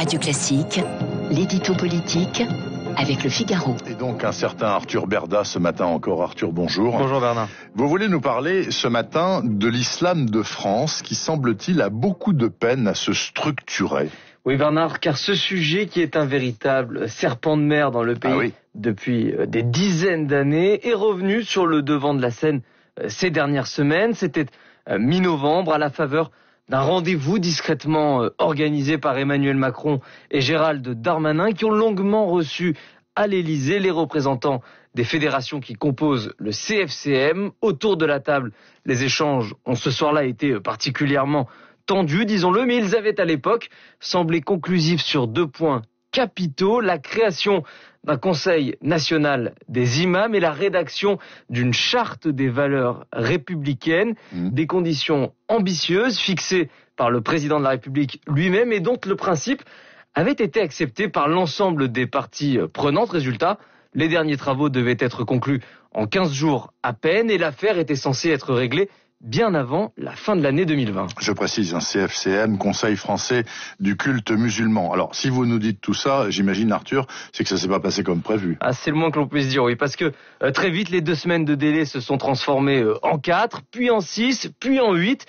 Radio Classique, l'édito politique avec Le Figaro. Et donc un certain Arthur Berda ce matin encore. Arthur, bonjour. Bonjour Bernard. Vous voulez nous parler ce matin de l'islam de France qui, semble-t-il, a beaucoup de peine à se structurer. Oui Bernard, car ce sujet qui est un véritable serpent de mer dans le pays depuis des dizaines d'années est revenu sur le devant de la scène ces dernières semaines. C'était mi-novembre à la faveur d'un rendez-vous discrètement organisé par Emmanuel Macron et Gérald Darmanin qui ont longuement reçu à l'Élysée les représentants des fédérations qui composent le CFCM. Autour de la table, les échanges ont ce soir-là été particulièrement tendus, disons-le, mais ils avaient à l'époque semblé conclusifs sur deux points capitaux: la création d'un Conseil national des imams et la rédaction d'une charte des valeurs républicaines, des conditions ambitieuses fixées par le président de la République lui-même et dont le principe avait été accepté par l'ensemble des parties prenantes. Résultat, les derniers travaux devaient être conclus en 15 jours à peine et l'affaire était censée être réglée bien avant la fin de l'année 2020. Je précise, un CFCM, Conseil français du culte musulman. Alors, si vous nous dites tout ça, j'imagine, Arthur, c'est que ça s'est pas passé comme prévu. Ah, c'est le moins que l'on puisse dire, oui, parce que très vite, les 2 semaines de délai se sont transformées en 4, puis en 6, puis en 8.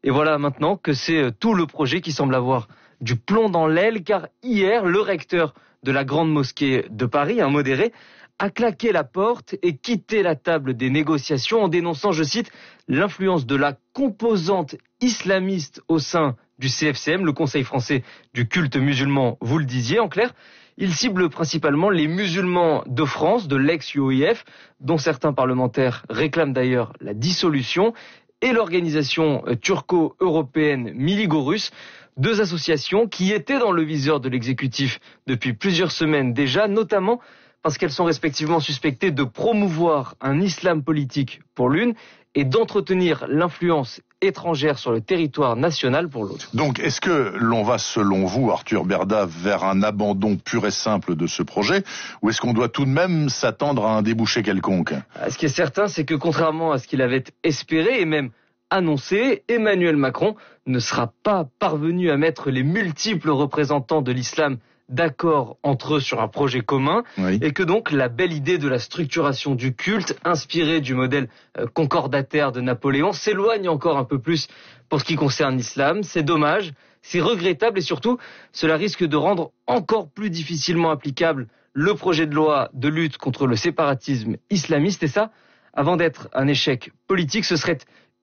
Et voilà maintenant que c'est tout le projet qui semble avoir du plomb dans l'aile, car hier, le recteur de la Grande Mosquée de Paris, un modéré, a claqué la porte et quitté la table des négociations en dénonçant, je cite, l'influence de la composante islamiste au sein du CFCM, le Conseil français du culte musulman, vous le disiez. En clair, il cible principalement les musulmans de France, de l'ex-UOIF, dont certains parlementaires réclament d'ailleurs la dissolution, et l'organisation turco-européenne Miligorus, 2 associations qui étaient dans le viseur de l'exécutif depuis plusieurs semaines déjà, notamment parce qu'elles sont respectivement suspectées de promouvoir un islam politique pour l'une et d'entretenir l'influence étrangère sur le territoire national pour l'autre. Donc, est-ce que l'on va, selon vous, Arthur Berda, vers un abandon pur et simple de ce projet, ou est-ce qu'on doit tout de même s'attendre à un débouché quelconque ? Ce qui est certain, c'est que contrairement à ce qu'il avait espéré et même annoncé, Emmanuel Macron ne sera pas parvenu à mettre les multiples représentants de l'islam d'accord entre eux sur un projet commun, et que donc la belle idée de la structuration du culte, inspirée du modèle concordataire de Napoléon, s'éloigne encore un peu plus pour ce qui concerne l'islam. C'est dommage, c'est regrettable et surtout, cela risque de rendre encore plus difficilement applicable le projet de loi de lutte contre le séparatisme islamiste. Et ça, avant d'être un échec politique, ce serait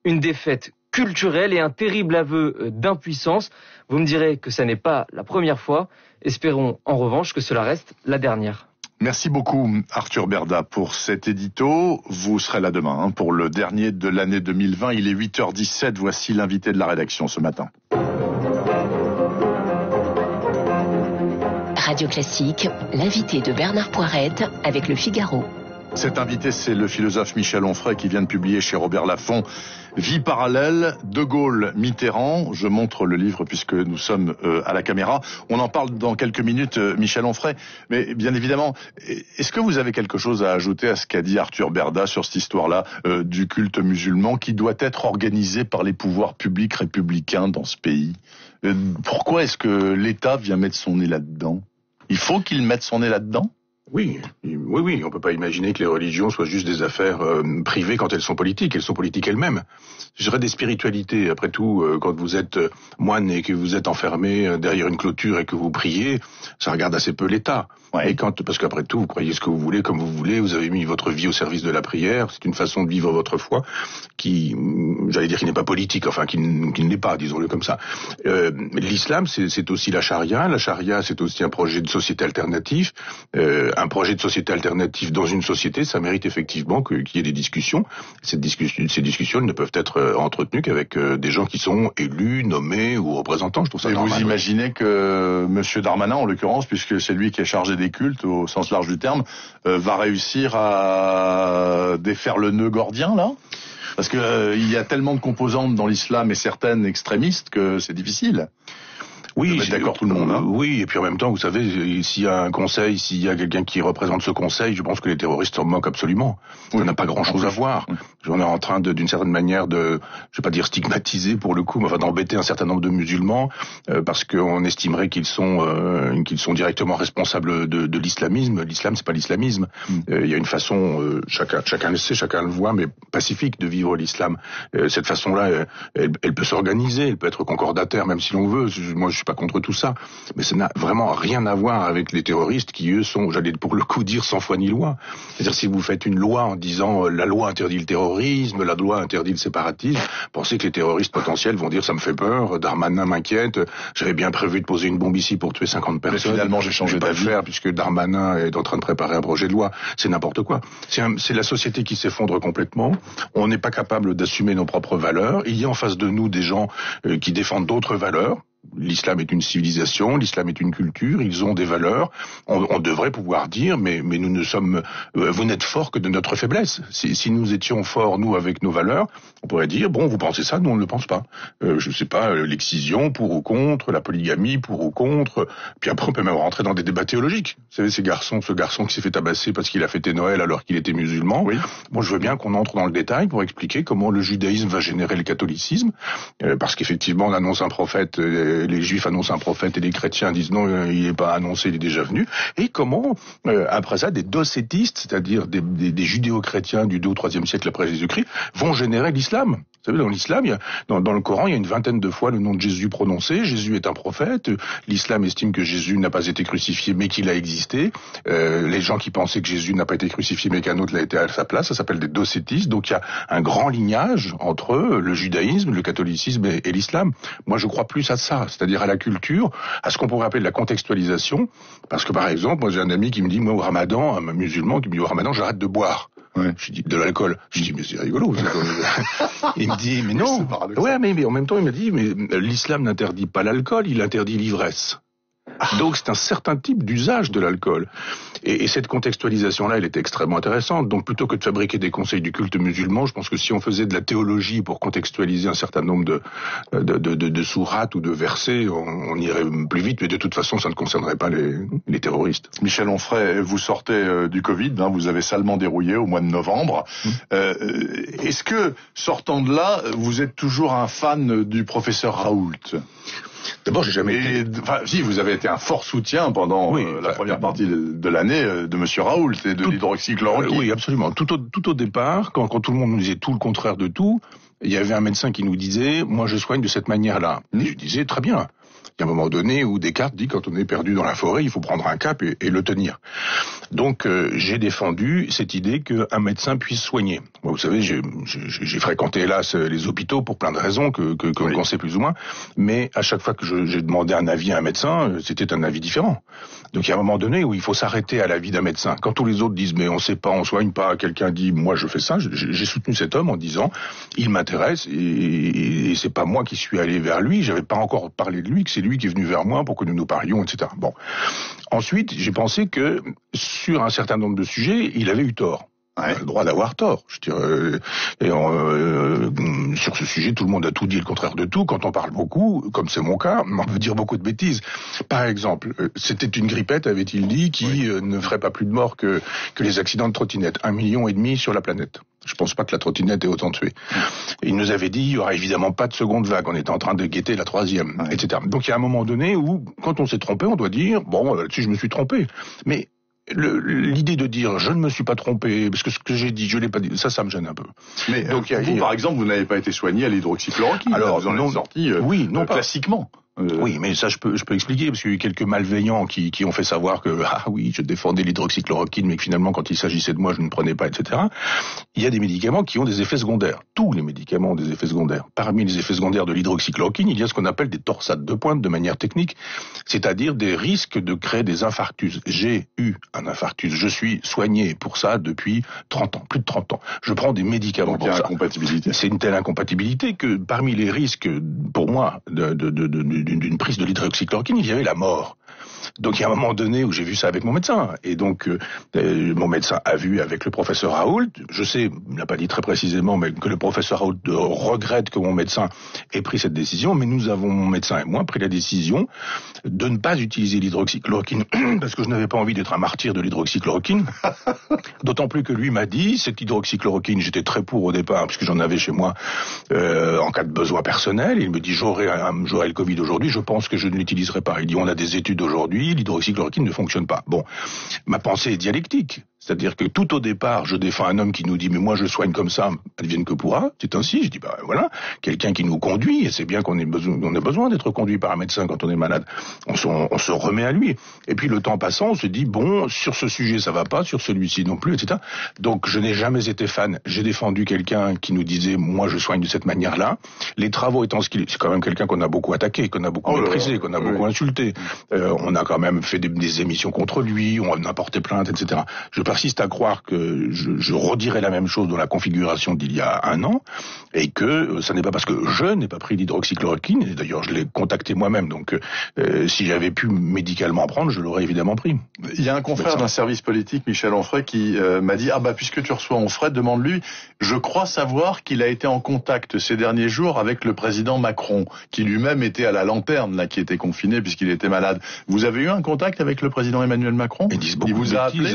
une défaite culturelle et un terrible aveu d'impuissance. Vous me direz que ça n'est pas la première fois. Espérons en revanche que cela reste la dernière. Merci beaucoup Arthur Berda pour cet édito. Vous serez là demain pour le dernier de l'année 2020. Il est 8h17. Voici l'invité de la rédaction ce matin. Radio Classique, l'invité de Bernard Poirette avec Le Figaro. Cet invité, c'est le philosophe Michel Onfray qui vient de publier chez Robert Laffont Vie parallèle, De Gaulle, Mitterrand. Je montre le livre puisque nous sommes à la caméra. On en parle dans quelques minutes, Michel Onfray. Mais bien évidemment, est-ce que vous avez quelque chose à ajouter à ce qu'a dit Arthur Berda sur cette histoire-là du culte musulman qui doit être organisé par les pouvoirs publics républicains dans ce pays ? Pourquoi est-ce que l'État vient mettre son nez là-dedans ? Il faut qu'il mette son nez là-dedans ? Oui, on peut pas imaginer que les religions soient juste des affaires privées quand elles sont politiques elles-mêmes. Je dirais des spiritualités, après tout, quand vous êtes moine et que vous êtes enfermé derrière une clôture et que vous priez, ça regarde assez peu l'État. Ouais. Et parce qu'après tout, vous croyez ce que vous voulez, comme vous voulez, vous avez mis votre vie au service de la prière, c'est une façon de vivre votre foi qui n'est pas politique, enfin qui ne l'est pas, disons-le comme ça. L'islam, c'est aussi la charia. La charia, c'est aussi un projet de société alternative. Un projet de société alternative dans une société, ça mérite effectivement qu'il y ait des discussions. Ces discussions ne peuvent être entretenues qu'avec des gens qui sont élus, nommés ou représentants. Je trouve ça normal. Et vous imaginez que Monsieur Darmanin, en l'occurrence, puisque c'est lui qui est chargé des cultes au sens large du terme, va réussir à défaire le nœud gordien là ? Parce que il y a tellement de composantes dans l'islam et certaines extrémistes que c'est difficile. Oui, d'accord tout le monde. Oui, et puis en même temps, vous savez, s'il y a un conseil, s'il y a quelqu'un qui représente ce conseil, je pense que les terroristes en moquent absolument. Ça n'a pas grand-chose à voir. On est en train d'une certaine manière je vais pas dire stigmatiser pour le coup, mais enfin d'embêter un certain nombre de musulmans parce qu'on estimerait qu'ils sont directement responsables de l'islamisme. L'islam, c'est pas l'islamisme. Il y a une façon, chacun le sait, chacun le voit, mais pacifique de vivre l'islam. Cette façon-là, elle peut s'organiser, elle peut être concordataire, même si l'on veut. Moi, je suis pas contre tout ça, mais ça n'a vraiment rien à voir avec les terroristes qui eux sont, j'allais pour le coup dire, sans foi ni loi. C'est-à-dire si vous faites une loi en disant la loi interdit le terrorisme, la loi interdit le séparatisme, pensez que les terroristes potentiels vont dire ça me fait peur, Darmanin m'inquiète, j'avais bien prévu de poser une bombe ici pour tuer 50 personnes. Mais finalement j'ai changé d'avis puisque Darmanin est en train de préparer un projet de loi. C'est n'importe quoi. C'est la société qui s'effondre complètement. On n'est pas capable d'assumer nos propres valeurs. Il y a en face de nous des gens qui défendent d'autres valeurs. L'islam est une civilisation, l'islam est une culture, ils ont des valeurs. On devrait pouvoir dire, mais nous ne sommes, vous n'êtes forts que de notre faiblesse. Si nous étions forts, nous, avec nos valeurs, on pourrait dire, bon, vous pensez ça, nous on ne le pense pas. Je sais pas, l'excision, pour ou contre, la polygamie, pour ou contre. Puis après, on peut même rentrer dans des débats théologiques. Vous savez, ce garçon qui s'est fait tabasser parce qu'il a fêté Noël alors qu'il était musulman. Oui. Bon, je veux bien qu'on entre dans le détail pour expliquer comment le judaïsme va générer le catholicisme, parce qu'effectivement, on annonce un prophète. Les juifs annoncent un prophète et les chrétiens disent non, il n'est pas annoncé, il est déjà venu. Et comment, après ça, des docétistes, c'est-à-dire des judéo-chrétiens du 2 ou 3e siècle après Jésus-Christ, vont générer l'islam. Vous savez, dans l'islam, dans le Coran, il y a une vingtaine de fois le nom de Jésus prononcé. Jésus est un prophète. L'islam estime que Jésus n'a pas été crucifié, mais qu'il a existé. Les gens qui pensaient que Jésus n'a pas été crucifié, mais qu'un autre l'a été à sa place, ça s'appelle des docétistes. Donc il y a un grand lignage entre le judaïsme, le catholicisme et l'islam. Moi, je crois plus à ça, c'est-à-dire à la culture, à ce qu'on pourrait appeler de la contextualisation. Parce que, par exemple, moi, j'ai un ami qui me dit, moi, au Ramadan, un musulman qui me dit, au Ramadan, j'arrête de boire. Ouais. Je dis de l'alcool. Je dis mais c'est rigolo. Il me dit mais non. Ouais, mais en même temps il m'a dit mais l'islam n'interdit pas l'alcool, il interdit l'ivresse. Donc c'est un certain type d'usage de l'alcool. Et cette contextualisation-là, elle est extrêmement intéressante. Donc plutôt que de fabriquer des conseils du culte musulman, je pense que si on faisait de la théologie pour contextualiser un certain nombre de sourates ou de versets, on irait plus vite, mais de toute façon, ça ne concernerait pas les terroristes. Michel Onfray, vous sortez du Covid, vous avez salement dérouillé au mois de novembre. Est-ce que, sortant de là, vous êtes toujours un fan du professeur Raoult ? D'abord, j'ai jamais été... si, vous avez été un fort soutien pendant la première partie de l'année de Monsieur Raoult et de l'hydroxychloroquine. Oui, absolument. Tout au départ, quand tout le monde nous disait tout le contraire de tout, il y avait un médecin qui nous disait « Moi, je soigne de cette manière-là ». Et je disais « Très bien ». Il y a un moment donné où Descartes dit quand on est perdu dans la forêt, il faut prendre un cap et le tenir. Donc j'ai défendu cette idée qu'un médecin puisse soigner. Moi, vous savez, j'ai fréquenté hélas les hôpitaux pour plein de raisons qu'on sait plus ou moins, mais à chaque fois que j'ai demandé un avis à un médecin, c'était un avis différent. Donc il y a un moment donné où il faut s'arrêter à l'avis d'un médecin. Quand tous les autres disent mais on sait pas, on soigne pas, quelqu'un dit moi je fais ça, j'ai soutenu cet homme en disant il m'intéresse et c'est pas moi qui suis allé vers lui, j'avais pas encore parlé de lui, que c'est lui qui est venu vers moi pour que nous parlions, etc. Bon. Ensuite, j'ai pensé que sur un certain nombre de sujets, il avait eu tort. On a le droit d'avoir tort. Je veux dire, sur ce sujet, tout le monde a tout dit le contraire de tout. Quand on parle beaucoup, comme c'est mon cas, on peut dire beaucoup de bêtises. Par exemple, c'était une grippette, avait-il dit, qui ne ferait pas plus de morts que les accidents de trottinette. 1,5 million sur la planète. Je pense pas que la trottinette ait autant tué. Il nous avait dit, il y aura évidemment pas de seconde vague. On était en train de guetter la 3e, etc. Donc il y a un moment donné où, quand on s'est trompé, on doit dire, bon, là-dessus je me suis trompé. Mais l'idée de dire je ne me suis pas trompé parce que ce que j'ai dit je l'ai pas dit, ça me gêne un peu. Mais donc vous, par exemple, vous n'avez pas été soigné à l'hydroxychloroquine. Alors vous en êtes sorti classiquement. Oui, mais ça je peux expliquer parce qu'il y a eu quelques malveillants qui ont fait savoir que je défendais l'hydroxychloroquine mais que finalement quand il s'agissait de moi je ne prenais pas, etc. Il y a des médicaments qui ont des effets secondaires. Tous les médicaments ont des effets secondaires. Parmi les effets secondaires de l'hydroxychloroquine, il y a ce qu'on appelle des torsades de pointe de manière technique, c'est-à-dire des risques de créer des infarctus. J'ai eu un infarctus. Je suis soigné pour ça depuis 30 ans, plus de 30 ans. Je prends des médicaments pour ça. Incompatibilité. C'est une telle incompatibilité que parmi les risques pour moi d'une prise de l'hydroxychloroquine, il y avait la mort. Donc il y a un moment donné où j'ai vu ça avec mon médecin. Et donc mon médecin a vu avec le professeur Raoult. Je sais, il n'a pas dit très précisément, mais que le professeur Raoult regrette que mon médecin ait pris cette décision. Mais nous avons, mon médecin et moi, pris la décision de ne pas utiliser l'hydroxychloroquine parce que je n'avais pas envie d'être un martyr de l'hydroxychloroquine. D'autant plus que lui m'a dit, cette hydroxychloroquine, j'étais très pour au départ, puisque j'en avais chez moi en cas de besoin personnel. Il me dit, j'aurai le Covid aujourd'hui, je pense que je ne l'utiliserai pas. Il dit, on a des études aujourd'hui, l'hydroxychloroquine ne fonctionne pas. Bon, ma pensée est dialectique. C'est-à-dire que tout au départ, je défends un homme qui nous dit « mais moi je soigne comme ça, advienne que pourra ». C'est ainsi, je dis « bah voilà, quelqu'un qui nous conduit, et c'est bien qu'on a besoin d'être conduit par un médecin quand on est malade. On se remet à lui. Et puis le temps passant, on se dit « bon, sur ce sujet ça va pas, sur celui-ci non plus, etc. » Donc je n'ai jamais été fan. J'ai défendu quelqu'un qui nous disait « moi je soigne de cette manière-là ». Les travaux étant ce qu'il est, c'est quand même quelqu'un qu'on a beaucoup attaqué, qu'on a beaucoup méprisé, qu'on a beaucoup insulté. On a quand même fait des émissions contre lui, on a porté plainte, etc. Je persiste à croire que je redirai la même chose dans la configuration d'il y a un an, et que ça n'est pas parce que je n'ai pas pris l'hydroxychloroquine, et d'ailleurs je l'ai contacté moi-même, donc si j'avais pu médicalement prendre, je l'aurais évidemment pris. Il y a un confrère d'un service politique, Michel Onfray, qui m'a dit « ah bah puisque tu reçois Onfray, demande-lui, je crois savoir qu'il a été en contact ces derniers jours avec le président Macron, qui lui-même était à la lanterne, là, qui était confiné puisqu'il était malade. Vous avez eu un contact avec le président Emmanuel Macron ? Il vous a appelé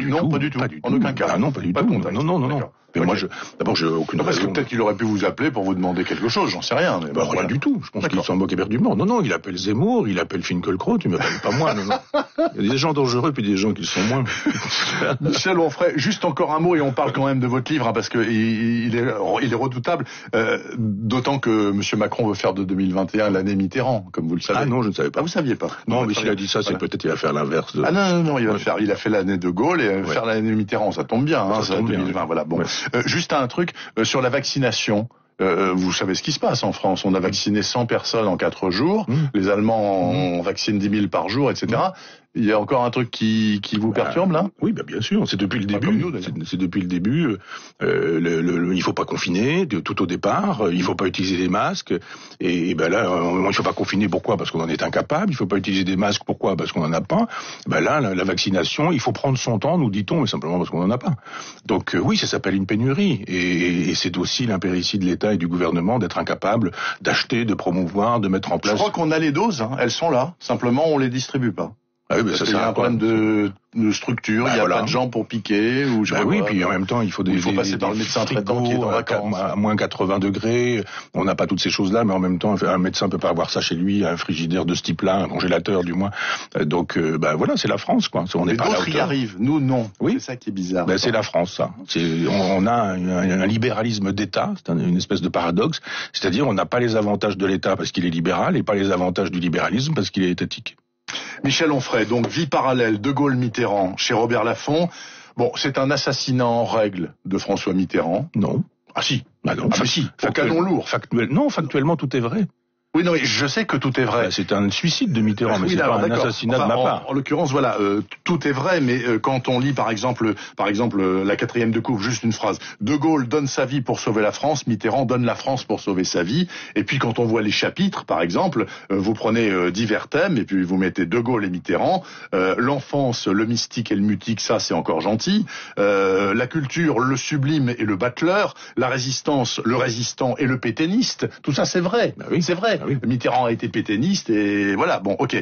Non, pas du tout. En aucun cas. Ah non, pas du tout. Non. Mais moi, d'abord, j'ai aucune raison. Parce que peut-être qu'il aurait pu vous appeler pour vous demander quelque chose, j'en sais rien. Mais rien du tout. Je pense qu'il s'en moque éperdument. Non, il appelle Zemmour, il appelle Finkielkraut, il m'appelle pas moi. Non. Il y a des gens dangereux puis des gens qui le sont moins. Michel Onfray, juste encore un mot et on parle quand même de votre livre, parce que il est redoutable. D'autant que M. Macron veut faire de 2021 l'année Mitterrand, comme vous le savez. Ah non, je ne savais pas. Ah, vous saviez pas. Non, mais s'il a dit ça, c'est peut-être qu'il va faire l'inverse. Ah non, il a fait l'année de Gaulle et faire l'année Mitterrand, ça tombe bien. Ça tombe 2020, bien. Voilà. Bon. Ouais. Juste un truc sur la vaccination. Vous savez ce qui se passe en France. On a vacciné 100 personnes en 4 jours. Les Allemands en vaccinent 10 000 par jour, etc. Il y a encore un truc qui vous perturbe là ? Oui, bien sûr. C'est depuis le début. C'est depuis le début. Il faut pas confiner tout au départ. Il faut pas utiliser des masques. Et ben là, il faut pas confiner. Pourquoi ? Parce qu'on en est incapable. Il faut pas utiliser des masques. Pourquoi ? Parce qu'on en a pas. Ben là, la vaccination, il faut prendre son temps, nous dit-on, mais simplement parce qu'on en a pas. Donc oui, ça s'appelle une pénurie. Et c'est aussi l'impéritie de l'État et du gouvernement d'être incapable d'acheter, de promouvoir, de mettre en place. Je crois qu'on a les doses. Elles sont là. Simplement, on les distribue pas. Ah oui, ça, c'est un problème de structure, il y a pas de gens pour piquer, ou puis en même temps, il faut passer par le médecin traitant qui est en vacances. À moins 80 degrés, on n'a pas toutes ces choses-là, mais en même temps, un médecin peut pas avoir ça chez lui, un frigidaire de ce type-là, un congélateur du moins. Donc, voilà, c'est la France, quoi. On n'est pas d'autres y arrivent, nous non. Oui. C'est ça qui est bizarre. C'est la France, ça. On a un libéralisme d'État, c'est une espèce de paradoxe, c'est-à-dire on n'a pas les avantages de l'État parce qu'il est libéral et pas les avantages du libéralisme parce qu'il est étatique. Michel Onfray, donc vie parallèle, De Gaulle-Mitterrand chez Robert Laffont. Bon, c'est un assassinat en règle de François Mitterrand. Non. Ah si. Ah non. Ah si. Au canon lourd. Factuellement, tout est vrai. Oui, non, je sais que tout est vrai. C'est un suicide de Mitterrand, mais c'est pas un assassinat de ma part. En l'occurrence, voilà, tout est vrai, mais quand on lit, par exemple, la 4e de couve, juste une phrase. De Gaulle donne sa vie pour sauver la France, Mitterrand donne la France pour sauver sa vie. Et puis quand on voit les chapitres, par exemple, vous prenez divers thèmes, et puis vous mettez De Gaulle et Mitterrand, l'enfance, le mystique et le mutique, ça c'est encore gentil, la culture, le sublime et le battleur, la résistance, le résistant et le pétainiste, tout ça c'est vrai, c'est vrai. Ah oui. Mitterrand a été pétainiste et voilà, bon, ok.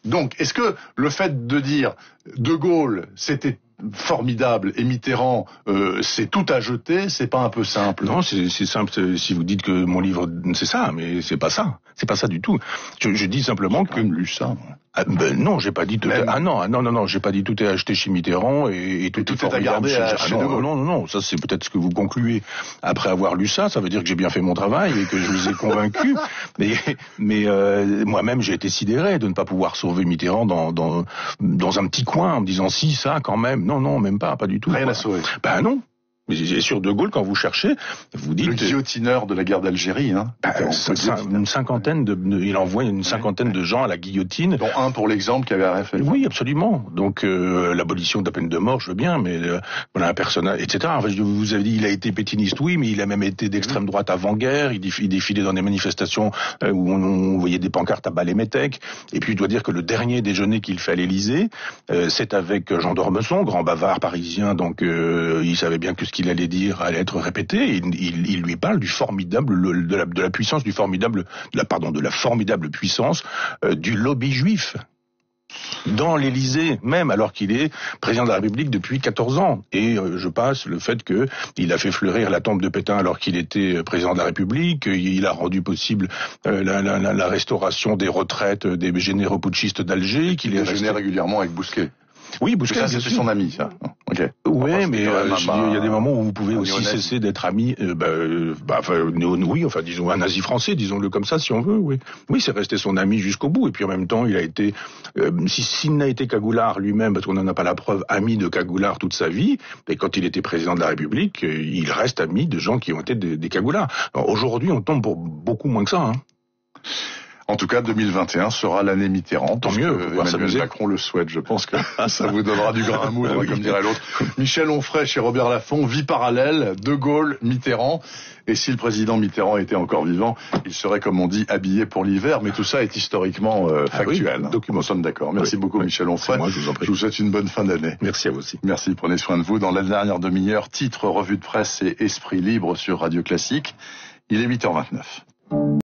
Donc, est-ce que le fait de dire De Gaulle, c'était formidable et Mitterrand, c'est tout à jeter, c'est pas un peu simple? Non, c'est simple si vous dites que mon livre, c'est ça, mais c'est pas ça. C'est pas ça du tout. Je dis simplement que... J'ai lu ça. Non, j'ai pas dit tout. Non, j'ai pas dit tout est acheté chez Mitterrand et tout est à garder chez De Gaulle. Non, ça c'est peut-être ce que vous concluez après avoir lu ça. Ça veut dire que j'ai bien fait mon travail et que je vous ai convaincu. mais moi-même j'ai été sidéré de ne pas pouvoir sauver Mitterrand dans un petit coin en me disant si ça quand même. Non, même pas du tout. Rien à sauver. Non. Et sur De Gaulle, quand vous cherchez, vous dites... Le guillotineur de la guerre d'Algérie, hein. Une cinquantaine il envoie une cinquantaine de gens à la guillotine. Dont un pour l'exemple qui avait fait. Oui, absolument. Donc, l'abolition de la peine de mort, je veux bien, mais voilà, un personnage, etc. Enfin, vous avez dit, il a été pétiniste, oui, mais il a même été d'extrême droite avant-guerre. Il défilait dans des manifestations où on voyait des pancartes à Bas-les-Métèques. Et puis, je dois dire que le dernier déjeuner qu'il fait à l'Élysée, c'est avec Jean d'Ormesson, grand bavard parisien. Donc, il savait bien que ce qu'il allait dire allait être répété. Il lui parle du formidable, de la puissance du formidable, de la formidable puissance du lobby juif. Dans l'Élysée, même alors qu'il est président de la République depuis 14 ans. Et je passe le fait que il a fait fleurir la tombe de Pétain alors qu'il était président de la République. Il a rendu possible la restauration des retraites des généraux putschistes d'Alger. Il est gêné régulièrement avec Bousquet. Oui, Bousquet, ça, c'était son ami, ça. Okay. Oui, mais il y a des moments où vous pouvez aussi cesser d'être ami. Oui, enfin, disons un nazi français, disons-le comme ça, si on veut. Oui, oui, c'est resté son ami jusqu'au bout. Et puis en même temps, il a été, s'il n'a été cagoulard lui-même, parce qu'on n'en a pas la preuve, ami de cagoulard toute sa vie. Et quand il était président de la République, il reste ami de gens qui ont été des cagoulards. Aujourd'hui, on tombe pour beaucoup moins que ça. Hein. En tout cas, 2021 sera l'année Mitterrand. Tant mieux, Emmanuel Macron le souhaite. Je pense que ça vous donnera du grain à moudre, comme dirait l'autre. Michel Onfray chez Robert Laffont, vie parallèle, De Gaulle, Mitterrand. Et si le président Mitterrand était encore vivant, il serait, comme on dit, habillé pour l'hiver. Mais tout ça est historiquement factuel. Nous sommes d'accord. Merci beaucoup, Michel Onfray. Moi, je vous souhaite une bonne fin d'année. Merci à vous aussi. Merci, prenez soin de vous. Dans la dernière demi-heure, titre, revue de presse et Esprit libre sur Radio Classique. Il est 8h29.